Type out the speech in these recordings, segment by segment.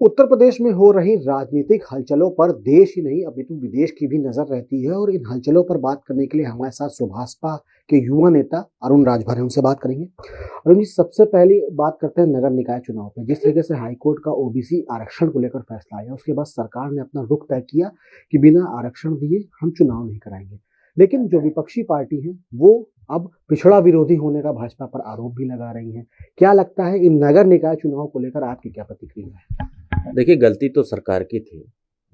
उत्तर प्रदेश में हो रही राजनीतिक हलचलों पर देश ही नहीं अपितु विदेश की भी नजर रहती है और इन हलचलों पर बात करने के लिए हमारे साथ सुभाषपा के युवा नेता अरुण राजभर हैं। उनसे बात करेंगे। अरुण जी, सबसे पहली बात करते हैं नगर निकाय चुनाव पे। जिस तरीके से हाईकोर्ट का ओबीसी आरक्षण को लेकर फैसला आया, उसके बाद सरकार ने अपना रुख तय किया कि बिना आरक्षण दिए हम चुनाव नहीं कराएंगे। लेकिन जो विपक्षी पार्टी है वो अब पिछड़ा विरोधी होने का भाजपा पर आरोप भी लगा रही है। क्या लगता है इन नगर निकाय चुनाव को लेकर आपकी क्या प्रतिक्रिया है? देखिए, गलती तो सरकार की थी।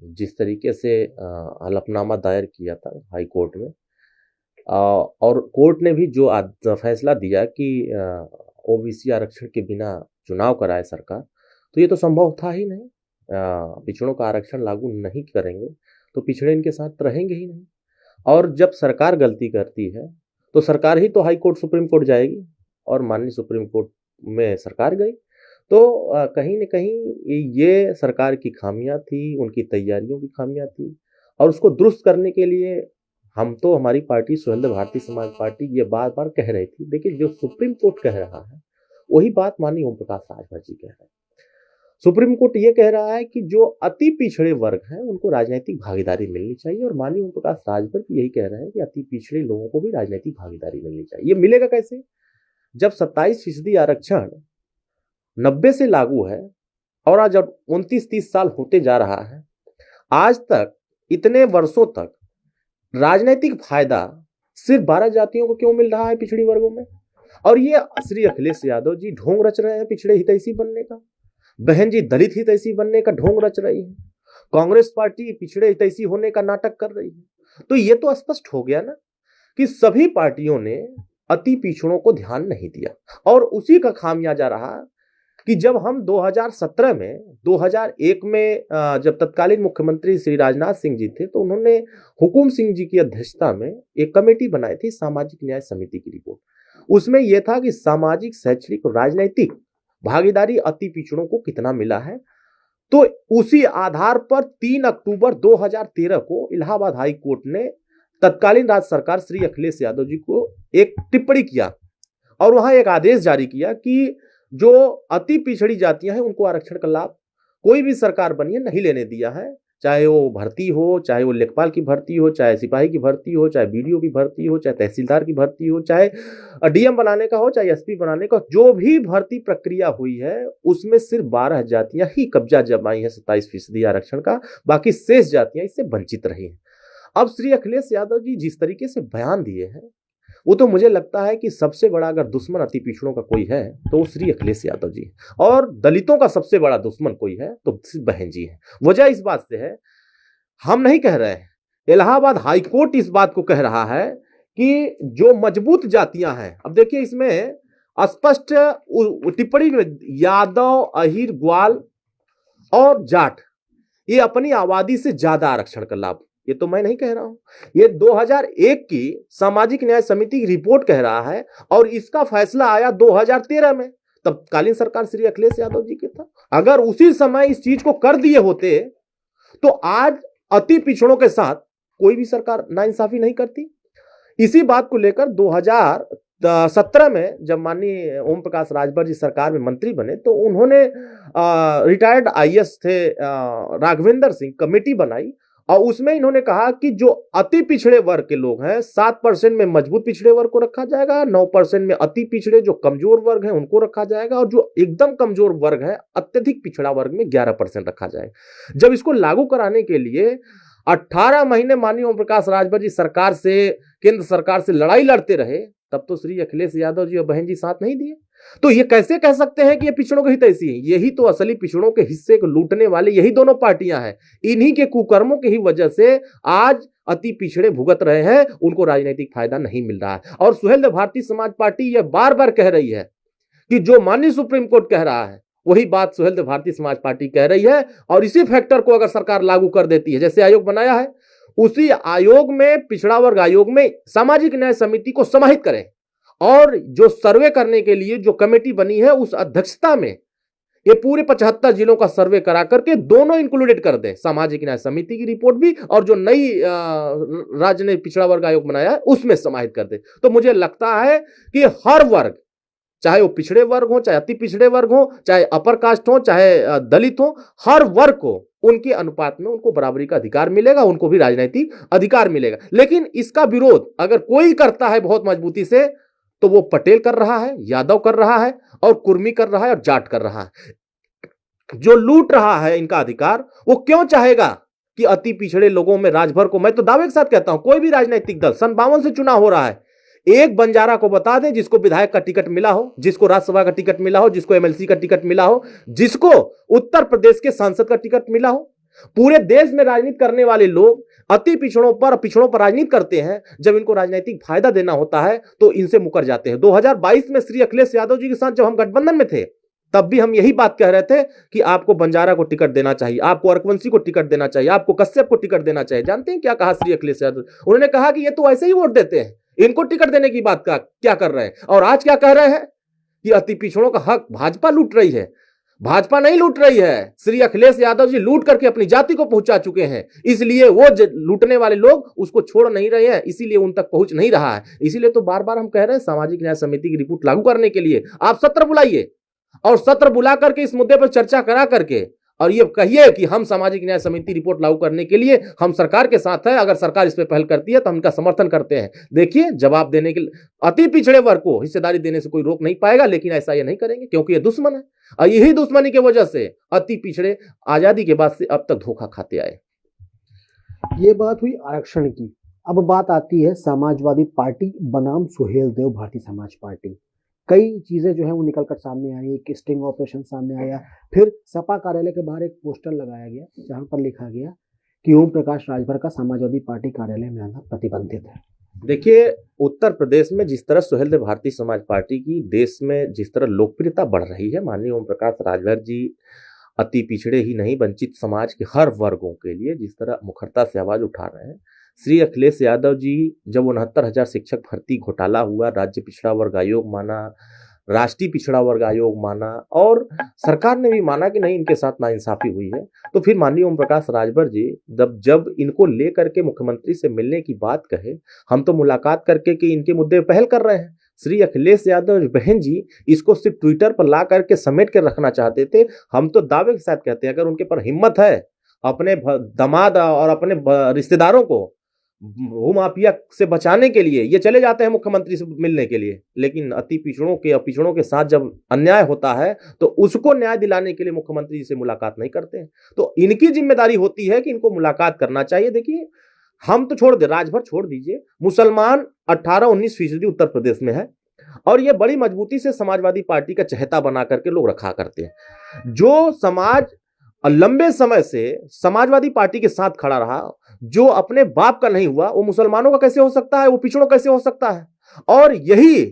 जिस तरीके से हलफनामा दायर किया था हाई कोर्ट में, और कोर्ट ने भी जो फैसला दिया कि ओबीसी आरक्षण के बिना चुनाव कराए सरकार, तो ये तो संभव था ही नहीं। पिछड़ों का आरक्षण लागू नहीं करेंगे तो पिछड़े इनके साथ रहेंगे ही नहीं। और जब सरकार गलती करती है तो सरकार ही तो हाई कोर्ट सुप्रीम कोर्ट जाएगी, और माननीय सुप्रीम कोर्ट में सरकार गई। तो कहीं न कहीं ये सरकार की खामियां थी, उनकी तैयारियों की खामियां थी, और उसको दुरुस्त करने के लिए हम तो, हमारी पार्टी सुहेलदेव भारतीय समाज पार्टी, ये बार-बार कह रही थी। देखिए, जो सुप्रीम कोर्ट कह रहा है वही बात माननीय ओम प्रकाश राजभर जी कह रहे हैं। सुप्रीम कोर्ट ये कह रहा है कि जो अति पिछड़े वर्ग हैं उनको राजनीतिक भागीदारी मिलनी चाहिए, और माननीय ओम प्रकाश राजभर भी यही कह रहे हैं कि अति पिछड़े लोगों को भी राजनीतिक भागीदारी मिलनी चाहिए। ये मिलेगा कैसे? जब 27% आरक्षण 90 से लागू है और आज जब 29-30 साल होते जा रहा है, आज तक इतने वर्षों तक राजनीतिक फायदा सिर्फ 12 जातियों को क्यों मिल रहा है पिछड़ी वर्गों में? और ये श्री अखिलेश यादव जी ढोंग रच रहे हैं पिछड़े हितैषी बनने का। बहन जी दलित हितैषी बनने का ढोंग रच रही है। कांग्रेस पार्टी पिछड़े हितैषी होने का नाटक कर रही है। तो ये तो स्पष्ट हो गया ना कि सभी पार्टियों ने अति पिछड़ों को ध्यान नहीं दिया, और उसी का खामियाजा रहा कि जब हम 2017 में 2001 में जब तत्कालीन मुख्यमंत्री श्री राजनाथ सिंह जी थे, तो उन्होंने हुकुम सिंह जी की अध्यक्षता में एक कमेटी बनाई थी, सामाजिक न्याय समिति की रिपोर्ट। उसमें यह था कि सामाजिक, शैक्षणिक और राजनीतिक भागीदारी अति पिछड़ों को कितना मिला है। तो उसी आधार पर 3 अक्टूबर 2013 को इलाहाबाद हाई कोर्ट ने तत्कालीन राज्य सरकार श्री अखिलेश यादव जी को एक टिप्पणी किया, और वहां एक आदेश जारी किया कि जो अति पिछड़ी जातियां हैं उनको आरक्षण का लाभ कोई भी सरकार बनी है नहीं लेने दिया है। चाहे वो भर्ती हो, चाहे वो लेखपाल की भर्ती हो, चाहे सिपाही की भर्ती हो, चाहे बीडीओ की भर्ती हो, चाहे तहसीलदार की भर्ती हो, चाहे डीएम बनाने का हो, चाहे एसपी बनाने का, जो भी भर्ती प्रक्रिया हुई है उसमें सिर्फ 12 जातियां ही कब्जा जमाई है 27% आरक्षण का। बाकी शेष जातियां इससे वंचित रही हैं। अब श्री अखिलेश यादव जी जिस तरीके से बयान दिए हैं, वो तो मुझे लगता है कि सबसे बड़ा अगर दुश्मन अति पिछड़ों का कोई है तो वो श्री अखिलेश यादव जी है, और दलितों का सबसे बड़ा दुश्मन कोई है तो सिर्फ बहन जी है। वजह इस बात से है, हम नहीं कह रहे हैं, इलाहाबाद हाईकोर्ट इस बात को कह रहा है कि जो मजबूत जातियां हैं, अब देखिए इसमें स्पष्ट टिप्पणी में यादव, अहिर, ग्वाल और जाट, ये अपनी आबादी से ज्यादा आरक्षण का लाभ, ये तो मैं नहीं कह रहा हूं, ये 2001 की सामाजिक न्याय समिति की रिपोर्ट कह रहा है, और इसका फैसला आया 2013 में, तत्कालीन सरकार श्री अखिलेश यादव जी के था। अगर उसी समय इस चीज को कर दिए होते तो आज अति पिछड़ों के साथ कोई भी सरकार नाइंसाफी नहीं करती। इसी बात को लेकर 2017 में जब माननीय ओम प्रकाश राजभर जी सरकार में मंत्री बने, तो उन्होंने रिटायर्ड आईएएस थे राघवेंद्र सिंह, कमेटी बनाई, और उसमें इन्होंने कहा कि जो अति पिछड़े वर्ग के लोग हैं 7% में मजबूत पिछड़े वर्ग को रखा जाएगा, 9% में अति पिछड़े जो कमजोर वर्ग हैं उनको रखा जाएगा, और जो एकदम कमजोर वर्ग है अत्यधिक पिछड़ा वर्ग में 11% रखा जाएगा। जब इसको लागू कराने के लिए 18 महीने माननीय ओम प्रकाश राजभर जी सरकार से, केंद्र सरकार से लड़ाई लड़ते रहे, तब तो श्री अखिलेश यादव जी और बहन जी साथ नहीं दिए। तो ये कैसे कह सकते हैं कि ये पिछड़ों के हितैषी हैं? यही तो असली पिछड़ों के हिस्से को लूटने वाले यही दोनों पार्टियां हैं। इन्हीं के कुकर्मों की ही वजह से आज अति पिछड़े भुगत रहे हैं, उनको राजनीतिक फायदा नहीं मिल रहा है। और सुहेलदेव भारतीय समाज पार्टी यह बार बार कह रही है कि जो माननीय सुप्रीम कोर्ट कह रहा है वही बात सुहेलदेव भारतीय समाज पार्टी कह रही है, और इसी फैक्टर को अगर सरकार लागू कर देती है, जैसे आयोग बनाया है, उसी आयोग में, पिछड़ा वर्ग आयोग में सामाजिक न्याय समिति को समाहित करें, और जो सर्वे करने के लिए जो कमेटी बनी है उस अध्यक्षता में ये पूरे 75 जिलों का सर्वे करा करके दोनों इंक्लूडेड कर दे, सामाजिक न्याय समिति की रिपोर्ट भी और जो नई राज्य ने पिछड़ा वर्ग आयोग बनाया है उसमें समाहित कर दे। तो मुझे लगता है कि हर वर्ग, चाहे वो पिछड़े वर्ग हो, चाहे अति पिछड़े वर्ग हो, चाहे अपर कास्ट हो, चाहे दलित हो, हर वर्ग को उनके अनुपात में उनको बराबरी का अधिकार मिलेगा, उनको भी राजनीतिक अधिकार मिलेगा। लेकिन इसका विरोध अगर कोई करता है बहुत मजबूती से, तो वो पटेल कर रहा है, यादव कर रहा है, और कुर्मी कर रहा है, और जाट कर रहा है। जो लूट रहा है इनका अधिकार, वो क्यों चाहेगा कि अति पिछड़े लोगों में राजभर को, मैं तो दावे के साथ कहता हूं, कोई भी राजनीतिक दल 57 से चुनाव हो रहा है, एक बंजारा को बता दें जिसको विधायक का टिकट मिला हो, जिसको राज्यसभा का टिकट मिला हो, जिसको एमएलसी का टिकट मिला हो, जिसको उत्तर प्रदेश के सांसद का टिकट मिला हो। पूरे देश में राजनीति करने वाले लोग अति पिछड़ों पर राजनीति करते हैं। जब इनको राजनीतिक फायदा देना होता है तो इनसे मुकर जाते हैं। 2022 में श्री अखिलेश यादव जी के साथ जब हम गठबंधन में थे, तब भी हम यही बात कह रहे थे कि आपको बंजारा को टिकट देना चाहिए, आपको अर्कवंशी को टिकट देना चाहिए, आपको कश्यप को टिकट देना चाहिए। जानते हैं क्या कहा श्री अखिलेश यादव? उन्होंने कहा कि ये तो ऐसे ही वोट देते हैं, इनको टिकट देने की बात का क्या कर रहे हैं। और आज क्या कह रहे हैं कि अति पिछड़ों का हक भाजपा लूट रही है। भाजपा नहीं लूट रही है, श्री अखिलेश यादव जी लूट करके अपनी जाति को पहुंचा चुके हैं। इसलिए वो लूटने वाले लोग उसको छोड़ नहीं रहे हैं, इसीलिए उन तक पहुंच नहीं रहा है। इसीलिए तो बार बार हम कह रहे हैं सामाजिक न्याय समिति की रिपोर्ट लागू करने के लिए आप सत्र बुलाइए, और सत्र बुला करके इस मुद्दे पर चर्चा करा करके और ये कहिए कि हम सामाजिक न्याय समिति रिपोर्ट लागू करने के लिए हम सरकार के साथ है, अगर सरकार इस पर पहल करती है तो हम इनका समर्थन करते हैं। देखिए, जवाब देने के लिए अति पिछड़े वर्ग को हिस्सेदारी देने से कोई रोक नहीं पाएगा, लेकिन ऐसा ये नहीं करेंगे क्योंकि ये दुश्मन है, और यही दुश्मनी की वजह से अति पिछड़े आजादी के बाद से अब तक धोखा खाते आए। ये बात हुई आरक्षण की। अब बात आती है समाजवादी पार्टी बनाम सुहेल देव भारतीय समाज पार्टी। कई चीजें जो है वो निकल कर सामने आई। एक स्टिंग ऑपरेशन सामने आया, फिर सपा कार्यालय के बाहर एक पोस्टर लगाया गया जहां पर लिखा गया कि ओम प्रकाश राजभर का समाजवादी पार्टी कार्यालय में आना प्रतिबंधित है। देखिए, उत्तर प्रदेश में जिस तरह सुहेल देव भारतीय समाज पार्टी की देश में जिस तरह लोकप्रियता बढ़ रही है, माननीय ओम प्रकाश राजभर जी अति पिछड़े ही नहीं, वंचित समाज के हर वर्गों के लिए जिस तरह मुखरता से आवाज उठा रहे हैं। श्री अखिलेश यादव जी जब 69,000 शिक्षक भर्ती घोटाला हुआ, राज्य पिछड़ा वर्ग आयोग माना, राष्ट्रीय पिछड़ा वर्ग आयोग माना, और सरकार ने भी माना कि नहीं इनके साथ नाइंसाफी हुई है, तो फिर माननीय ओम प्रकाश राजभर जी जब इनको लेकर के मुख्यमंत्री से मिलने की बात कहे, हम तो मुलाकात करके कि इनके मुद्दे पर पहल कर रहे हैं। श्री अखिलेश यादव बहन जी इसको सिर्फ ट्विटर पर ला करके समेट कर रखना चाहते थे। हम तो दावे के साथ कहते हैं, अगर उनके पर हिम्मत है अपने दामाद और अपने रिश्तेदारों को भूमाफिया से बचाने के लिए, ये चले जाते हैं मुख्यमंत्री से मिलने के लिए, लेकिन अति पिछड़ों के साथ जब अन्याय होता है तो उसको न्याय दिलाने के लिए मुख्यमंत्री से मुलाकात नहीं करते हैं। तो इनकी जिम्मेदारी होती है कि इनको मुलाकात करना चाहिए। देखिए, हम तो छोड़ दे, राजभर छोड़ दीजिए, मुसलमान 18-19% उत्तर प्रदेश में है, और ये बड़ी मजबूती से समाजवादी पार्टी का चहेता बना करके लोग रखा करते हैं। जो समाज लंबे समय से समाजवादी पार्टी के साथ खड़ा रहा, जो अपने बाप का नहीं हुआ, वो मुसलमानों का कैसे हो सकता है, वो पिछड़ों कैसे हो सकता है। और यही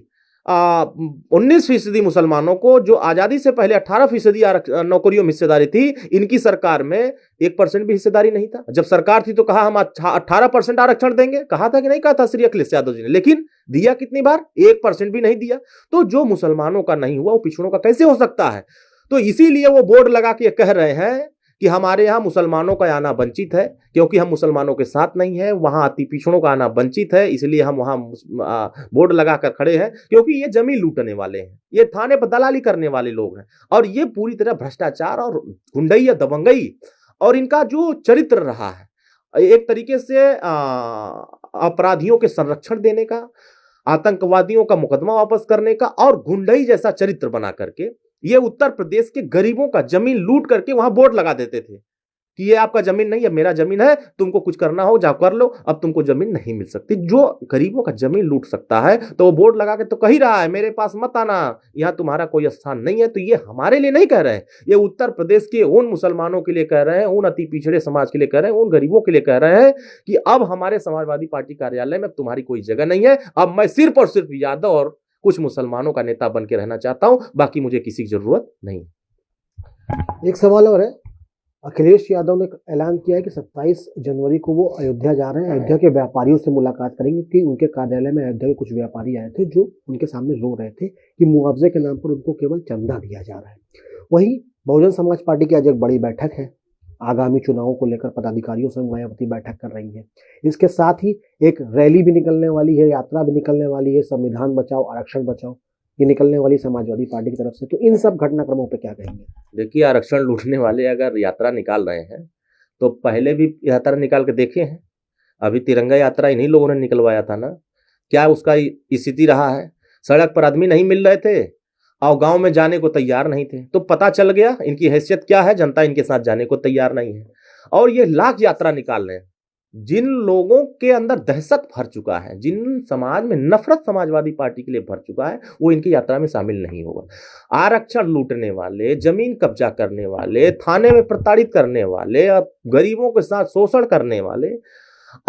19% मुसलमानों को, जो आजादी से पहले 18% नौकरियों में हिस्सेदारी थी, इनकी सरकार में 1% भी हिस्सेदारी नहीं था। जब सरकार थी तो कहा हम 18% आरक्षण देंगे, कहा था कि नहीं कहा था श्री अखिलेश यादव जी ने, लेकिन दिया कितनी बार? 1% भी नहीं दिया। तो जो मुसलमानों का नहीं हुआ वो पिछड़ों का कैसे हो सकता है? तो इसीलिए वो बोर्ड लगा के कह रहे हैं कि हमारे यहाँ मुसलमानों का आना वंचित है, क्योंकि हम मुसलमानों के साथ नहीं है, वहां अति पिछड़ों का आना वंचित है, इसलिए हम वहां बोर्ड लगाकर खड़े हैं, क्योंकि ये जमीन लूटने वाले हैं, ये थाने पर दलाली करने वाले लोग हैं, और ये पूरी तरह भ्रष्टाचार और गुंडई या दबंगई और इनका जो चरित्र रहा है, एक तरीके से अपराधियों के संरक्षण देने का, आतंकवादियों का मुकदमा वापस करने का, और गुंडई जैसा चरित्र बना करके ये उत्तर प्रदेश के गरीबों का जमीन लूट करके वहां बोर्ड लगा देते थे कि ये आपका जमीन नहीं है, मेरा जमीन है, तुमको कुछ करना हो जाओ कर लो, अब तुमको जमीन नहीं मिल सकती। जो गरीबों का जमीन लूट सकता है तो वो बोर्ड लगा के तो कह ही रहा है मेरे पास मत आना, यहां तुम्हारा कोई स्थान नहीं है। तो ये हमारे लिए नहीं कह रहे हैं, ये उत्तर प्रदेश के उन मुसलमानों के लिए कह रहे हैं, उन अति पिछड़े समाज के लिए कह रहे हैं, उन गरीबों के लिए कह रहे हैं कि अब हमारे समाजवादी पार्टी कार्यालय में तुम्हारी कोई जगह नहीं है, अब मैं सिर्फ और सिर्फ यादव और कुछ मुसलमानों का नेता बन के रहना चाहता हूं, बाकी मुझे किसी की जरूरत नहीं। एक सवाल और है, अखिलेश यादव ने ऐलान किया है कि 27 जनवरी को वो अयोध्या जा रहे हैं, अयोध्या के व्यापारियों से मुलाकात करेंगे, कि उनके कार्यालय में अयोध्या के कुछ व्यापारी आए थे जो उनके सामने रो रहे थे कि मुआवजे के नाम पर उनको केवल चंदा दिया जा रहा है। वहीं बहुजन समाज पार्टी की आज एक बड़ी बैठक है, आगामी चुनावों को लेकर पदाधिकारियों से मायावती बैठक कर रही है। इसके साथ ही एक रैली भी निकलने वाली है, यात्रा भी निकलने वाली है, संविधान बचाओ आरक्षण बचाओ। ये निकलने वाली समाजवादी पार्टी की तरफ से, तो इन सब घटनाक्रमों पे क्या कहेंगे? देखिए, आरक्षण लूटने वाले अगर यात्रा निकाल रहे हैं तो पहले भी यात्रा निकाल के देखे हैं। अभी तिरंगा यात्रा इन्हीं लोगों ने निकलवाया था ना। क्या उसका स्थिति रहा है? सड़क पर आदमी नहीं मिल रहे थे और गांव में जाने को तैयार नहीं थे, तो पता चल गया इनकी हैसियत क्या है। जनता इनके साथ जाने को तैयार नहीं है और ये लाख यात्रा निकाल रहे हैं। जिन लोगों के अंदर दहशत भर चुका है, जिन समाज में नफरत समाजवादी पार्टी के लिए भर चुका है, वो इनकी यात्रा में शामिल नहीं होगा। आरक्षण लूटने वाले, जमीन कब्जा करने वाले, थाने में प्रताड़ित करने वाले और गरीबों के साथ शोषण करने वाले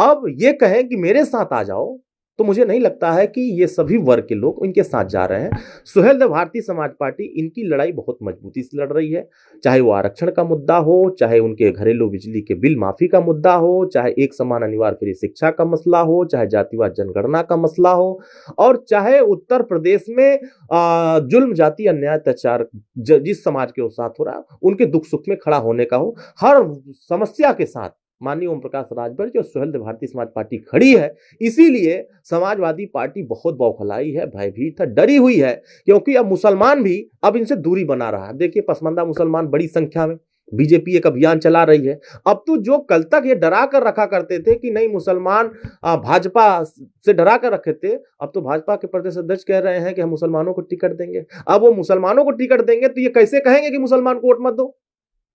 अब ये कहें कि मेरे साथ आ जाओ, तो मुझे नहीं लगता है कि ये सभी वर्ग के लोग इनके साथ जा रहे हैं। सुहेलदेव भारतीय समाज पार्टी इनकी लड़ाई बहुत मजबूती से लड़ रही है, चाहे वो आरक्षण का मुद्दा हो, चाहे उनके घरेलू बिजली के बिल माफी का मुद्दा हो, चाहे एक समान अनिवार्य फ्री शिक्षा का मसला हो, चाहे जातिवाद जनगणना का मसला हो, और चाहे उत्तर प्रदेश में जुल्म, जाति, अन्याय, अत्याचार जिस समाज के साथ हो रहा है उनके दुख सुख में खड़ा होने का हो। हर समस्या के साथ माननीय ओम प्रकाश राजभर और सुहेलदेव भारतीय समाज पार्टी खड़ी है। इसीलिए समाजवादी पार्टी बहुत बौखलाई है, भयभीत है, डरी हुई है, क्योंकि अब मुसलमान भी अब इनसे दूरी बना रहा है। देखिए, पसमानदा मुसलमान बड़ी संख्या में, बीजेपी एक अभियान चला रही है। अब तो जो कल तक ये डरा कर रखा करते थे कि नहीं मुसलमान भाजपा से डरा कर रखे थे, अब तो भाजपा के प्रदेश अध्यक्ष कह रहे हैं कि हम मुसलमानों को टिकट देंगे। अब वो मुसलमानों को टिकट देंगे तो ये कैसे कहेंगे कि मुसलमान को वोट मत दो?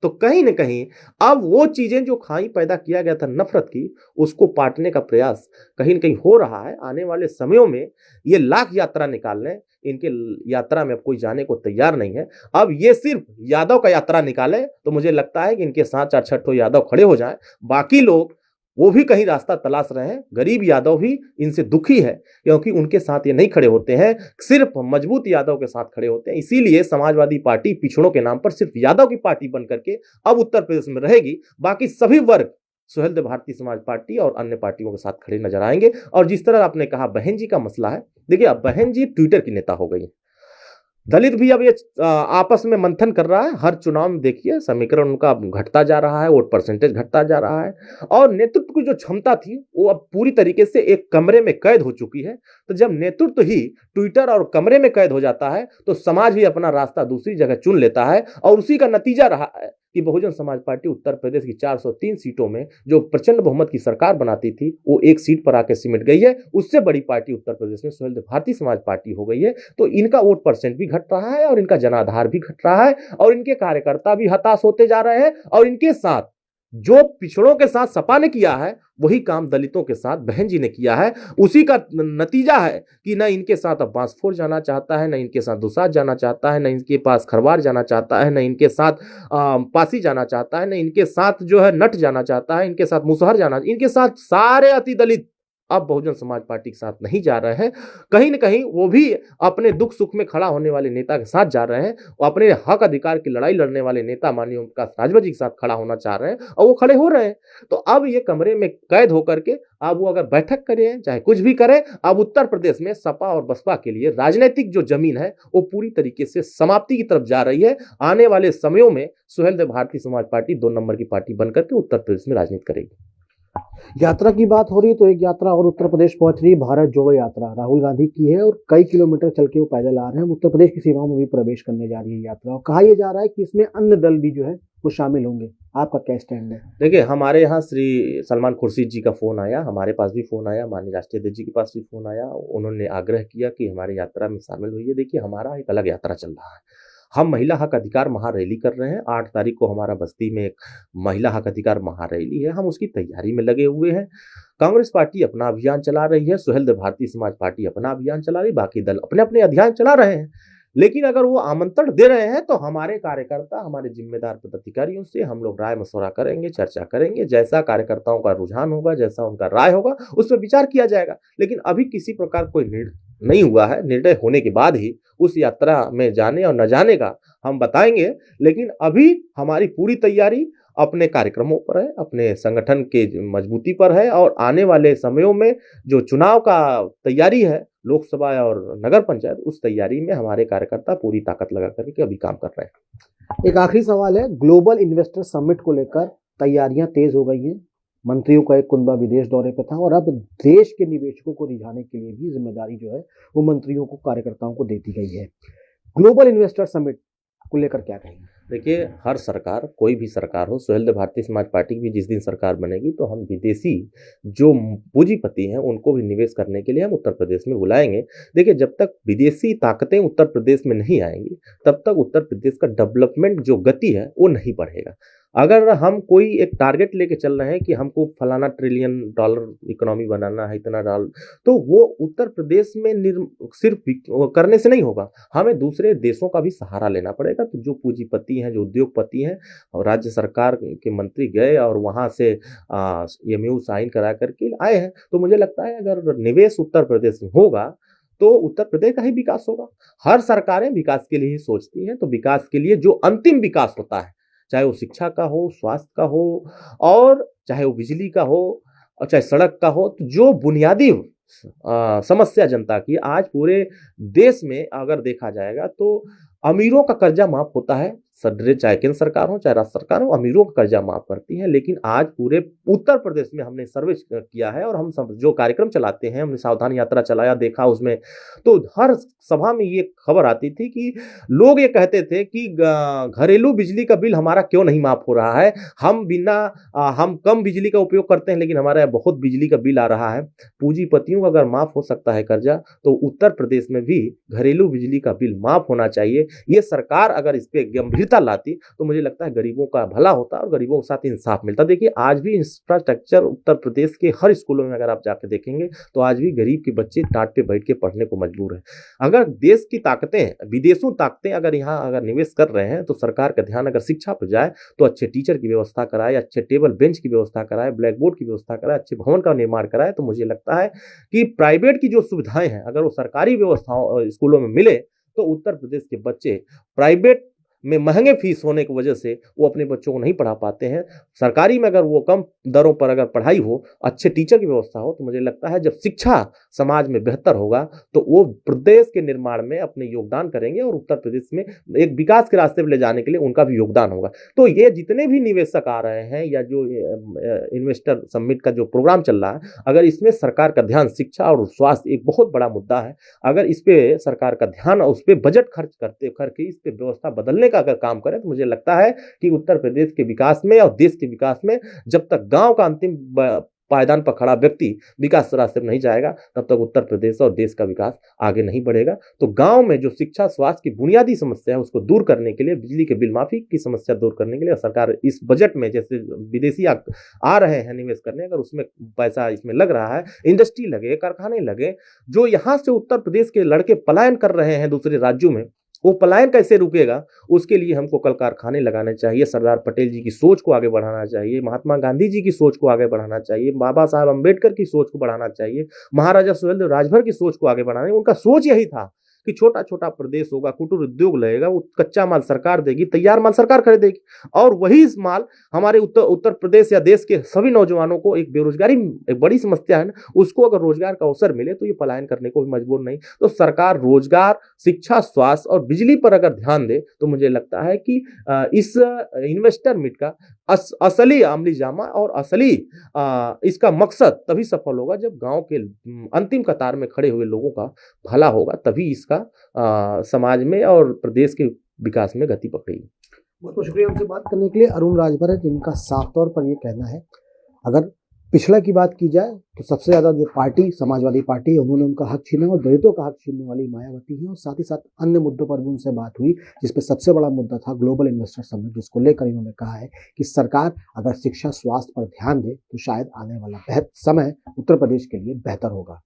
तो कहीं ना कहीं अब वो चीजें जो खाई पैदा किया गया था नफरत की, उसको पाटने का प्रयास कहीं ना कहीं हो रहा है। आने वाले समयों में ये लाख यात्रा निकालने, इनके यात्रा में अब कोई जाने को तैयार नहीं है। अब ये सिर्फ यादव का यात्रा निकाले तो मुझे लगता है कि इनके साथ 4-6 यादव खड़े हो जाएं, बाकी लोग वो भी कहीं रास्ता तलाश रहे हैं। गरीब यादव भी इनसे दुखी है, क्योंकि उनके साथ ये नहीं खड़े होते हैं, सिर्फ मजबूत यादव के साथ खड़े होते हैं। इसीलिए समाजवादी पार्टी पिछड़ों के नाम पर सिर्फ यादव की पार्टी बन करके अब उत्तर प्रदेश में रहेगी। बाकी सभी वर्ग सुहेलदेव भारतीय समाज पार्टी और अन्य पार्टियों के साथ खड़े नजर आएंगे। और जिस तरह आपने कहा बहन जी का मसला है, देखिए अब बहन जी ट्विटर की नेता हो गई। दलित भी अब ये आपस में मंथन कर रहा है। हर चुनाव में देखिए समीकरण उनका घटता जा रहा है, वोट परसेंटेज घटता जा रहा है, और नेतृत्व की जो क्षमता थी वो अब पूरी तरीके से एक कमरे में कैद हो चुकी है। तो जब नेतृत्व ही ट्विटर और कमरे में कैद हो जाता है तो समाज भी अपना रास्ता दूसरी जगह चुन लेता है। और उसी का नतीजा रहा है कि बहुजन समाज पार्टी उत्तर प्रदेश की 403 सीटों में जो प्रचंड बहुमत की सरकार बनाती थी, वो एक सीट पर आके सिमट गई है। उससे बड़ी पार्टी उत्तर प्रदेश में सुहेलदेव भारतीय समाज पार्टी हो गई है। तो इनका वोट परसेंट भी घट रहा है और इनका जनाधार भी घट रहा है और इनके कार्यकर्ता भी हताश होते जा रहे हैं। और इनके साथ जो पिछड़ों के साथ सपा ने किया है वही काम दलितों के साथ बहन जी ने किया है। उसी का नतीजा है कि न इनके साथ अब बांसफोर जाना चाहता है, न इनके साथ दुसाध जाना चाहता है, न इनके पास खरवार जाना चाहता है, न इनके साथ पासी जाना चाहता है, न इनके साथ जो है नट जाना चाहता है, इनके साथ मुसहर जाना, इनके साथ सारे अति दलित अब बहुजन समाज पार्टी के साथ नहीं जा रहे हैं। कहीं न कहीं वो भी अपने दुख सुख में खड़ा होने वाले नेता के साथ जा रहे हैं। वो अपने हक अधिकार की लड़ाई लड़ने वाले नेता माननीय ओम प्रकाश राजभर जी के साथ खड़ा होना चाह रहे हैं और वो खड़े हो रहे हैं। तो अब ये कमरे में कैद होकर के अब वो अगर बैठक करें चाहे कुछ भी करें, अब उत्तर प्रदेश में सपा और बसपा के लिए राजनीतिक जो जमीन है वो पूरी तरीके से समाप्ति की तरफ जा रही है। आने वाले समयों में सुहेलदेव भारतीय समाज पार्टी 2 नंबर की पार्टी बनकर के उत्तर प्रदेश में राजनीति करेगी। यात्रा की बात हो रही है तो एक यात्रा और उत्तर प्रदेश पहुंच रही है, भारत जोड़ो यात्रा राहुल गांधी की है और कई किलोमीटर चल के वो पैदल आ रहे हैं। उत्तर प्रदेश की सीमाओं में भी प्रवेश करने जा रही है यात्रा और कहा यह जा रहा है कि इसमें अन्य दल भी जो है वो शामिल होंगे। आपका क्या स्टैंड है? देखिए, हमारे यहाँ श्री सलमान खुर्शीद जी का फोन आया, हमारे पास भी फोन आया, माननीय राष्ट्रीय अध्यक्ष जी के पास भी फोन आया। उन्होंने आग्रह किया कि हमारी यात्रा में शामिल होइए। देखिए, हमारा एक अलग यात्रा चल रहा है। हम महिला हक अधिकार महारैली कर रहे हैं। 8 तारीख को हमारा बस्ती में एक महिला हक अधिकार महारैली है, हम उसकी तैयारी में लगे हुए हैं। कांग्रेस पार्टी अपना अभियान चला रही है, सुहेलदेव भारतीय समाज पार्टी अपना अभियान चला रही है, बाकी दल अपने अपने अभियान चला रहे हैं। लेकिन अगर वो आमंत्रण दे रहे हैं तो हमारे कार्यकर्ता, हमारे जिम्मेदार पदाधिकारियों से हम लोग राय मशवरा करेंगे, चर्चा करेंगे। जैसा कार्यकर्ताओं का रुझान होगा, जैसा उनका राय होगा, उस पर विचार किया जाएगा। लेकिन अभी किसी प्रकार कोई निर्णय नहीं हुआ है। निर्णय होने के बाद ही उस यात्रा में जाने और न जाने का हम बताएंगे। लेकिन अभी हमारी पूरी तैयारी अपने कार्यक्रमों पर है, अपने संगठन के मजबूती पर है। और आने वाले समयों में जो चुनाव का तैयारी है, लोकसभा और नगर पंचायत, उस तैयारी में हमारे कार्यकर्ता पूरी ताकत लगा करके अभी काम कर रहे हैं। एक आखिरी सवाल है, ग्लोबल इन्वेस्टर समिट को लेकर तैयारियां तेज हो गई हैं। मंत्रियों का एक कुंबा विदेश दौरे पे था और अब देश के निवेशकों को रिझाने के लिए भी जिम्मेदारी जो है वो मंत्रियों को, कार्यकर्ताओं को दे दी गई है। ग्लोबल इन्वेस्टर समिट को लेकर क्या कहेंगे? देखिए, हर सरकार, कोई भी सरकार हो, सुहेलदेव भारतीय समाज पार्टी की भी जिस दिन सरकार बनेगी तो हम विदेशी जो पूंजीपति हैं उनको भी निवेश करने के लिए हम उत्तर प्रदेश में बुलाएंगे। देखिए, जब तक विदेशी ताकतें उत्तर प्रदेश में नहीं आएंगी तब तक उत्तर प्रदेश का डेवलपमेंट जो गति है वो नहीं बढ़ेगा। अगर हम कोई एक टारगेट लेके चल रहे हैं कि हमको फलाना ट्रिलियन डॉलर इकोनॉमी बनाना है, इतना डॉलर, तो वो उत्तर प्रदेश में सिर्फ करने से नहीं होगा, हमें दूसरे देशों का भी सहारा लेना पड़ेगा। तो जो पूंजीपति हैं, जो उद्योगपति हैं, और राज्य सरकार के मंत्री गए और वहाँ से MOU साइन करा करके आए हैं, तो मुझे लगता है अगर निवेश उत्तर प्रदेश में होगा तो उत्तर प्रदेश का ही विकास होगा। हर सरकारें विकास के लिए ही सोचती हैं, तो विकास के लिए जो अंतिम विकास होता है, चाहे वो शिक्षा का हो, स्वास्थ्य का हो, और चाहे वो बिजली का हो, और चाहे सड़क का हो, तो जो बुनियादी समस्या जनता की आज पूरे देश में अगर देखा जाएगा तो अमीरों का कर्जा माफ होता है। चाहे केंद्र सरकार हो चाहे राज्य सरकार हो, अमीरों का कर्जा माफ करती है। लेकिन आज पूरे उत्तर प्रदेश में हमने सर्वे किया है और हम सब जो कार्यक्रम चलाते हैं, हमने सावधान यात्रा चलाया, देखा उसमें, तो हर सभा में ये खबर आती थी कि लोग ये कहते थे कि घरेलू बिजली का बिल हमारा क्यों नहीं माफ हो रहा है, हम कम बिजली का उपयोग करते हैं लेकिन हमारा बहुत बिजली का बिल आ रहा है। पूंजीपतियों का अगर माफ हो सकता है कर्जा, तो उत्तर प्रदेश में भी घरेलू बिजली का बिल माफ होना चाहिए। ये सरकार अगर इस पे गंभीरता लाती तो मुझे लगता है गरीबों का भला होता और गरीबों के साथ इंसाफ मिलता। देखिए, आज भी इंफ्रास्ट्रक्चर उत्तर प्रदेश के हर स्कूलों में अगर आप जाकर देखेंगे तो आज भी गरीब के बच्चे टाट पे बैठ के पढ़ने को मजबूर है। अगर देश की ताकतें, विदेशों ताकतें अगर यहाँ अगर निवेश कर रहे हैं, तो सरकार का ध्यान अगर शिक्षा पर जाए तो अच्छे टीचर की व्यवस्था कराए, अच्छे टेबल बेंच की व्यवस्था कराए, ब्लैक बोर्ड की व्यवस्था कराए, अच्छे भवन का निर्माण कराए, तो मुझे लगता है कि प्राइवेट की जो सुविधाएं हैं अगर वो सरकारी व्यवस्थाओं स्कूलों में मिले तो उत्तर प्रदेश के बच्चे प्राइवेट में महंगे फीस होने की वजह से वो अपने बच्चों को नहीं पढ़ा पाते हैं। सरकारी में अगर वो कम दरों पर अगर पढ़ाई हो, अच्छे टीचर की व्यवस्था हो, तो मुझे लगता है जब शिक्षा समाज में बेहतर होगा तो वो प्रदेश के निर्माण में अपने योगदान करेंगे और उत्तर प्रदेश में एक विकास के रास्ते पर ले जाने के लिए उनका भी योगदान होगा। तो ये जितने भी निवेशक आ रहे हैं या जो इन्वेस्टर समिट का जो प्रोग्राम चल रहा है, अगर इसमें सरकार का ध्यान, शिक्षा और स्वास्थ्य एक बहुत बड़ा मुद्दा है, अगर इस पे सरकार का ध्यान और उस पर बजट खर्च करके इस पे व्यवस्था बदलने अगर काम करें, तो मुझे लगता है कि उत्तर प्रदेश के विकास में और देश के विकास में जब तक गांव का अंतिम पायदान पर खड़ा व्यक्ति विकास रास्ते में नहीं जाएगा, तब तक उत्तर प्रदेश और देश का विकास आगे नहीं बढ़ेगा। तो गांव में जो शिक्षा स्वास्थ्य की बुनियादी समस्या है उसको दूर करने के लिए, बिजली के बिल माफी की समस्या दूर करने के लिए सरकार इस बजट में, जैसे विदेशी आ रहे हैं निवेश करने, अगर उसमें पैसा इसमें लग रहा है, इंडस्ट्री लगे, कारखाने लगे, जो यहाँ से उत्तर प्रदेश के लड़के पलायन कर रहे हैं दूसरे राज्यों में, वो पलायन कैसे रुकेगा, उसके लिए हमको कल कारखाने लगाने चाहिए। सरदार पटेल जी की सोच को आगे बढ़ाना चाहिए, महात्मा गांधी जी की सोच को आगे बढ़ाना चाहिए, बाबा साहब अम्बेडकर की सोच को बढ़ाना चाहिए, महाराजा सुहेलदेव राजभर की सोच को आगे बढ़ाना। उनका सोच यही था कि छोटा छोटा प्रदेश होगा, कुटीर उद्योग लगेगा, वो कच्चा माल सरकार देगी, तैयार माल सरकार खरीदेगी, और वही माल हमारे उत्तर प्रदेश या देश के सभी नौजवानों को, एक बेरोजगारी एक बड़ी समस्या है ना, उसको अगर रोजगार का अवसर मिले तो ये पलायन करने को भी मजबूर नहीं। तो सरकार रोजगार, शिक्षा, स्वास्थ्य और बिजली पर अगर ध्यान दे तो मुझे लगता है कि इस इन्वेस्टर मीट का असली अमली जामा और असली इसका मकसद तभी सफल होगा जब गांव के अंतिम कतार में खड़े हुए लोगों का भला होगा, तभी इसका समाज में और प्रदेश के विकास में गति पकड़ेगी। बहुत बहुत शुक्रिया हमसे बात करने के लिए। अरुण राजभर है, जिनका साफ तौर पर यह कहना है, अगर पिछला की बात की जाए तो सबसे ज्यादा जो पार्टी समाजवादी पार्टी है, उन्होंने उनका हक छीना और दलितों का हक छीनने वाली मायावती है। और साथ ही साथ अन्य मुद्दों पर भी उनसे बात हुई, जिसपे सबसे बड़ा मुद्दा था ग्लोबल इन्वेस्टर समिट, जिसको लेकर इन्होंने कहा है कि सरकार अगर शिक्षा स्वास्थ्य पर ध्यान दे तो शायद आने वाला समय उत्तर प्रदेश के लिए बेहतर होगा।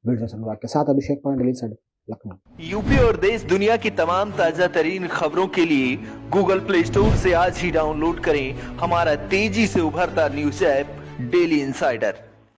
वीडियो अनुराग के साथ अभिषेक पांडे, लखनऊ। यूपी और देश दुनिया की तमाम ताजा तरीन खबरों के लिए गूगल प्ले स्टोर से आज ही डाउनलोड करें हमारा तेजी से उभरता न्यूज ऐप डेली इंसाइडर।